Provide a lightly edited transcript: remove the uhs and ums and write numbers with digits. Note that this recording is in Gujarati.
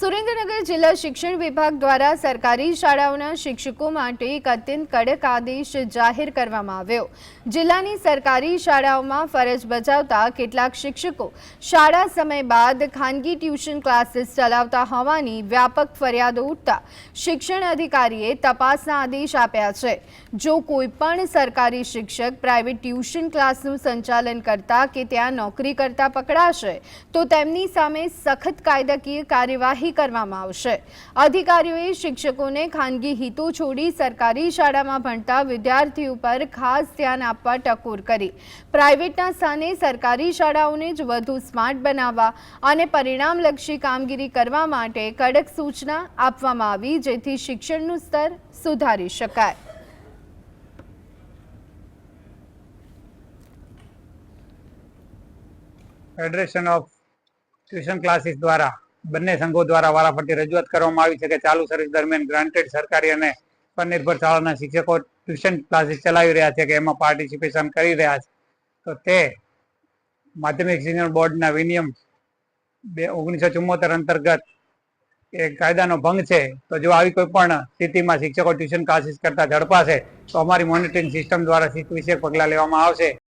સુરેન્દ્રનગર જિલ્લા શિક્ષણ વિભાગ દ્વારા સરકારી શાળાઓના શિક્ષકો માટે એક અત્યંત કડક આદેશ જાહેર કરવામાં આવ્યો। જિલ્લાની સરકારી શાળાઓમાં ફરજ બજાવતા કેટલાક શિક્ષકો શાળા સમય બાદ ખાનગી ટ્યુશન ક્લાસીસ ચલાવતા હોવાની વ્યાપક ફરિયાદો ઉઠતા શિક્ષણ અધિકારીએ તપાસના આદેશ આપ્યા છે। જો કોઈ પણ સરકારી શિક્ષક પ્રાઇવેટ ટ્યુશન ક્લાસનું સંચાલન કરતા કે ત્યાં નોકરી કરતા પકડાશે તો તેમની સામે સખત કાયદાકીય કાર્યવાહી કરવામાં આવશે। અધિકારીઓએ શિક્ષકોને ખાનગી હિતો છોડી સરકારી શાળામાં ભણતા વિદ્યાર્થીઓ પર ખાસ ધ્યાન આપવા ટકોર કરી પ્રાઇવેટના સ્થાને સરકારી શાળાઓને જ વધુ સ્માર્ટ બનાવવા અને પરિણામલક્ષી કામગીરી કરવા માટે કડક સૂચના આપવામાં આવી, જેથી શિક્ષણનું સ્તર સુધારી શકાય। ફેડરેશન ઓફ ટ્યુશન ક્લાસીસ દ્વારા બંને સંઘો દ્વારા વારાફરતી રજૂઆત કરવામાં આવી છે કે ચાલુ સર્વિસ દરમિયાન ગ્રાન્ટેડ સરકારી અને સ્વનિર્ભર શાળાના શિક્ષકો ટ્યુશન ક્લાસીસ ચલાવી રહ્યા છે કે એમાં પાર્ટિસિપેશન કરી રહ્યા છે, તો તે માધ્યમિક શિક્ષણ બોર્ડના વિનિયમ 1974 અંતર્ગત એ કાયદાનો ભંગ છે। તો જો આવી કોઈ પણ સ્થિતિમાં શિક્ષકો ટ્યુશન ક્લાસીસ કરતા ઝડપાશે તો અમારી મોનિટરિંગ સિસ્ટમ દ્વારા શિસ્ત વિષયક પગલાં લેવામાં આવશે।